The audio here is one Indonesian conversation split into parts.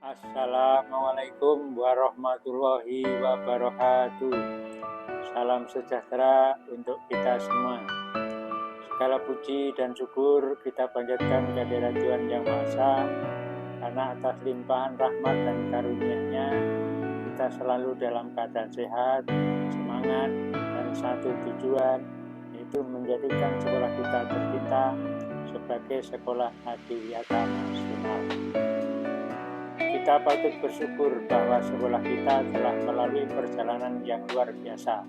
Assalamualaikum warahmatullahi wabarakatuh. Salam sejahtera untuk kita semua. Segala puji dan syukur kita panjatkan kehadirat Tuhan Yang Maha Esa, karena atas limpahan rahmat dan karunia-Nya kita selalu dalam keadaan sehat, semangat, dan satu tujuan, yaitu menjadikan sekolah kita tercinta sebagai sekolah adiwiyata nasional. Kita patut bersyukur bahwa sekolah kita telah melalui perjalanan yang luar biasa.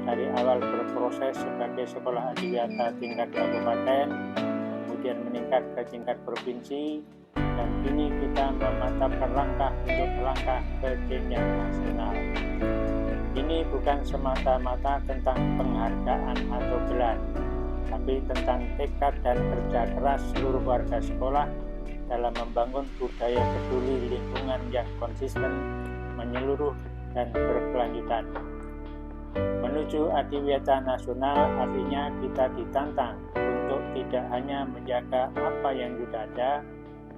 Dari awal berproses sebagai sekolah adiwiyata tingkat kabupaten, kemudian meningkat ke tingkat provinsi, dan kini kita memantapkan langkah untuk melangkah ke jenjang nasional. Ini bukan semata-mata tentang penghargaan atau gelar, tapi tentang tekad dan kerja keras seluruh warga sekolah dalam membangun budaya peduli lingkungan yang konsisten, menyeluruh, dan berkelanjutan. Menuju adiwiyata nasional artinya kita ditantang untuk tidak hanya menjaga apa yang sudah ada,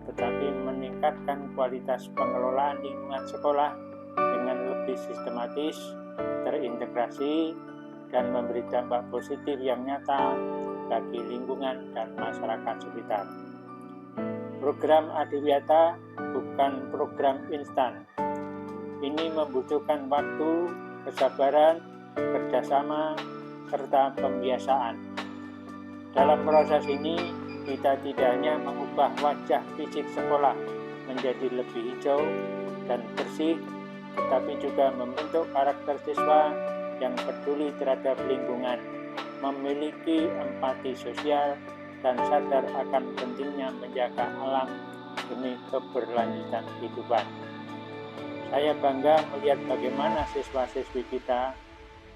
tetapi meningkatkan kualitas pengelolaan lingkungan sekolah dengan lebih sistematis, terintegrasi, dan memberi dampak positif yang nyata bagi lingkungan dan masyarakat sekitar. Program adiwiyata bukan program instan. Ini membutuhkan waktu, kesabaran, kerjasama, serta pembiasaan. Dalam proses ini, kita tidak hanya mengubah wajah fisik sekolah menjadi lebih hijau dan bersih, tetapi juga membentuk karakter siswa yang peduli terhadap lingkungan, memiliki empati sosial, dan sadar akan pentingnya menjaga alam demi keberlanjutan kehidupan. Saya bangga melihat bagaimana siswa-siswi kita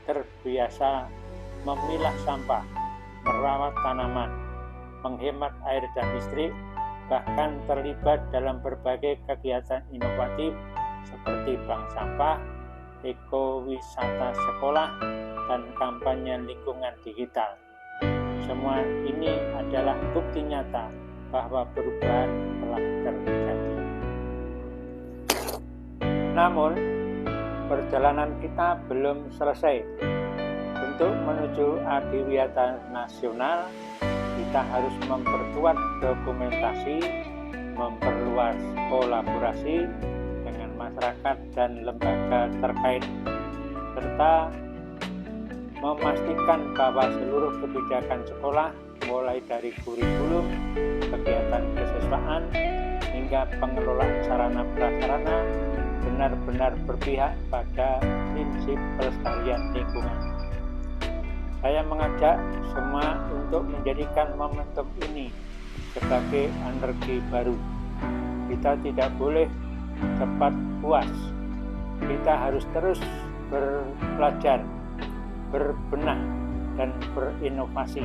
terbiasa memilah sampah, merawat tanaman, menghemat air dan listrik, bahkan terlibat dalam berbagai kegiatan inovatif seperti bank sampah, ekowisata sekolah, dan kampanye lingkungan digital. Semua ini adalah bukti nyata bahwa perubahan telah terjadi. Namun, perjalanan kita belum selesai. Untuk menuju adiwiyata nasional, kita harus memperkuat dokumentasi, memperluas kolaborasi dengan masyarakat dan lembaga terkait, serta memastikan bahwa seluruh kebijakan sekolah, mulai dari kurikulum, kegiatan kesiswaan, hingga pengelolaan sarana prasarana, benar-benar berpihak pada prinsip pelestarian lingkungan. Saya mengajak semua untuk menjadikan momentum ini sebagai energi baru. Kita tidak boleh cepat puas. Kita harus terus belajar, berbenah, dan berinovasi,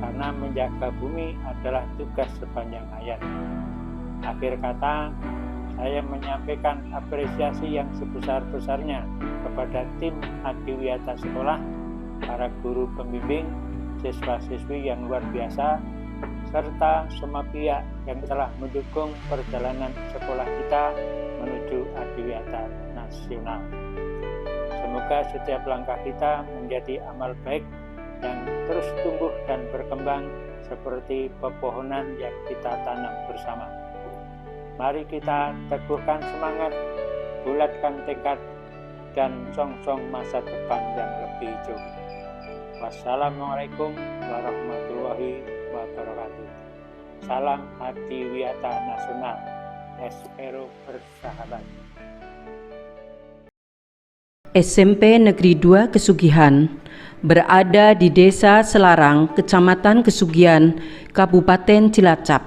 karena menjaga bumi adalah tugas sepanjang hayat. Akhir kata, saya menyampaikan apresiasi yang sebesar-besarnya kepada tim adiwiyata sekolah, para guru pembimbing, siswa-siswi yang luar biasa, serta semua pihak yang telah mendukung perjalanan sekolah kita menuju adiwiyata nasional. Semoga setiap langkah kita menjadi amal baik yang terus tumbuh dan berkembang seperti pepohonan yang kita tanam bersama. Mari kita teguhkan semangat, bulatkan tekad, dan songsong masa depan yang lebih hijau. Wassalamualaikum warahmatullahi wabarakatuh. Salam adiwiyata nasional. Espero bersahabat. SMP Negeri 2 Kesugihan berada di Desa Selarang, Kecamatan Kesugihan, Kabupaten Cilacap,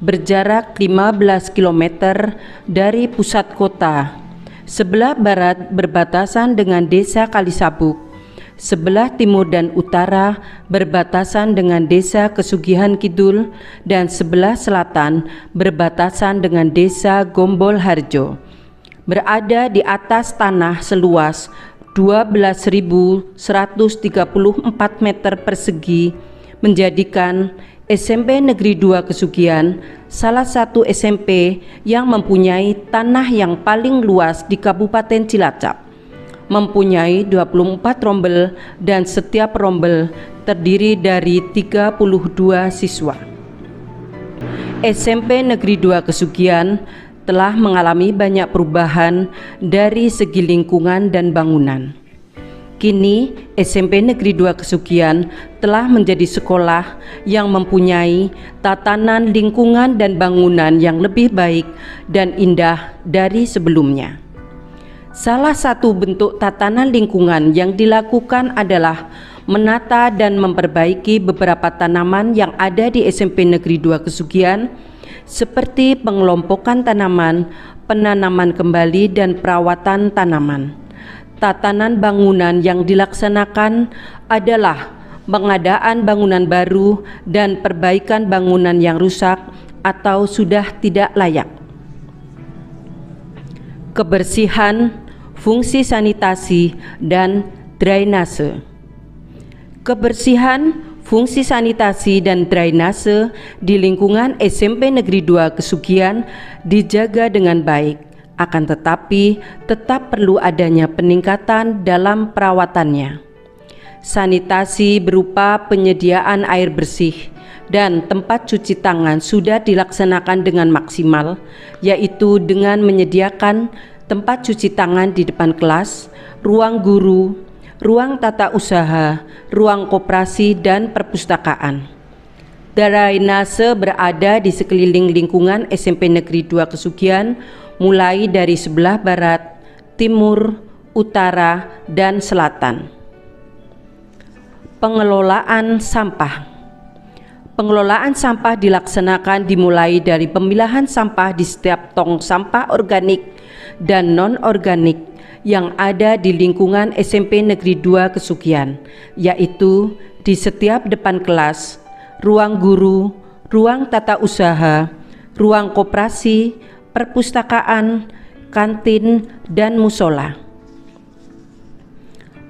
berjarak 15 km dari pusat kota. Sebelah barat berbatasan dengan Desa Kalisabuk, sebelah timur dan utara berbatasan dengan Desa Kesugihan Kidul, dan sebelah selatan berbatasan dengan Desa Gombol Harjo. Berada di atas tanah seluas 12.134 meter persegi, menjadikan SMP Negeri 2 Kesugian salah satu SMP yang mempunyai tanah yang paling luas di Kabupaten Cilacap, mempunyai 24 rombel dan setiap rombel terdiri dari 32 siswa. SMP Negeri 2 Kesugian telah mengalami banyak perubahan dari segi lingkungan dan bangunan. Kini SMP Negeri 2 Kesugian telah menjadi sekolah yang mempunyai tatanan lingkungan dan bangunan yang lebih baik dan indah dari sebelumnya. Salah satu bentuk tatanan lingkungan yang dilakukan adalah menata dan memperbaiki beberapa tanaman yang ada di SMP Negeri 2 Kesugian, seperti pengelompokan tanaman, penanaman kembali dan perawatan tanaman. Tatanan bangunan yang dilaksanakan adalah pengadaan bangunan baru dan perbaikan bangunan yang rusak atau sudah tidak layak. Kebersihan, fungsi sanitasi, dan drainase. Kebersihan, fungsi sanitasi dan drainase di lingkungan SMP Negeri 2 Kesugian dijaga dengan baik, akan tetapi tetap perlu adanya peningkatan dalam perawatannya. Sanitasi berupa penyediaan air bersih dan tempat cuci tangan sudah dilaksanakan dengan maksimal, yaitu dengan menyediakan tempat cuci tangan di depan kelas, ruang guru, ruang tata usaha, ruang koperasi, dan perpustakaan. Drainase berada di sekeliling lingkungan SMP Negeri 2 Kesugian, mulai dari sebelah barat, timur, utara, dan selatan. Pengelolaan sampah. Pengelolaan sampah dilaksanakan dimulai dari pemilahan sampah di setiap tong sampah organik dan non-organik yang ada di lingkungan SMP Negeri 2 Kesugian, yaitu di setiap depan kelas, ruang guru, ruang tata usaha, ruang koperasi, perpustakaan, kantin, dan musola.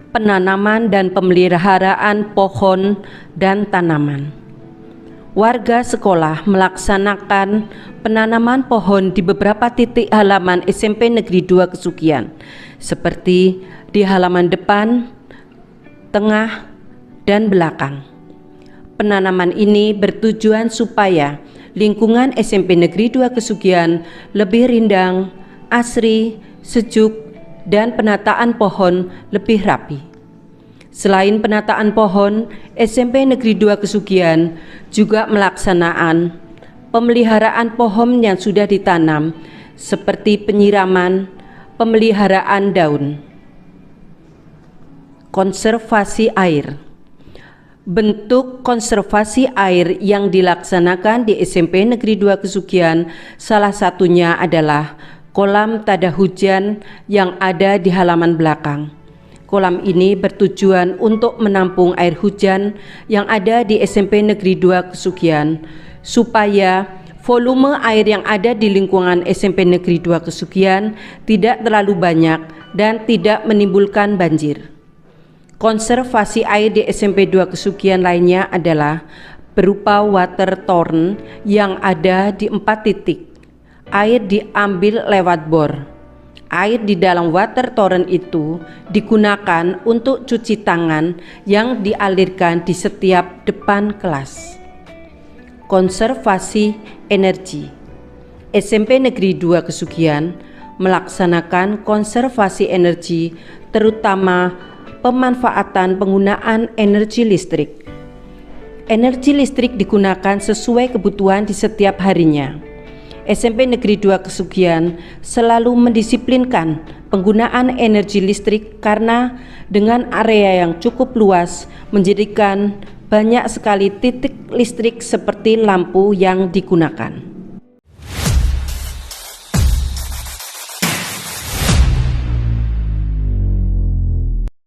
Penanaman dan pemeliharaan pohon dan tanaman. Warga sekolah melaksanakan penanaman pohon di beberapa titik halaman SMP Negeri 2 Kesugian, seperti di halaman depan, tengah, dan belakang. Penanaman ini bertujuan supaya lingkungan SMP Negeri 2 Kesugian lebih rindang, asri, sejuk, dan penataan pohon lebih rapi. Selain penataan pohon, SMP Negeri 2 Kesugian juga melaksanakan pemeliharaan pohon yang sudah ditanam, seperti penyiraman, pemeliharaan daun. Konservasi air. Bentuk konservasi air yang dilaksanakan di SMP Negeri 2 Kesugian salah satunya adalah kolam tada hujan yang ada di halaman belakang. Kolam ini bertujuan untuk menampung air hujan yang ada di SMP Negeri 2 Kesugian, supaya volume air yang ada di lingkungan SMP Negeri 2 Kesugian tidak terlalu banyak dan tidak menimbulkan banjir. Konservasi air di SMP 2 Kesugian lainnya adalah berupa water torrent yang ada di 4 titik. Air diambil lewat bor. Air di dalam water torrent itu digunakan untuk cuci tangan yang dialirkan di setiap depan kelas. Konservasi energi. SMP Negeri 2 Kesugian melaksanakan konservasi energi, terutama pemanfaatan penggunaan energi listrik. Energi listrik digunakan sesuai kebutuhan di setiap harinya. SMP Negeri 2 Kesugian selalu mendisiplinkan penggunaan energi listrik karena dengan area yang cukup luas menjadikan banyak sekali titik listrik seperti lampu yang digunakan.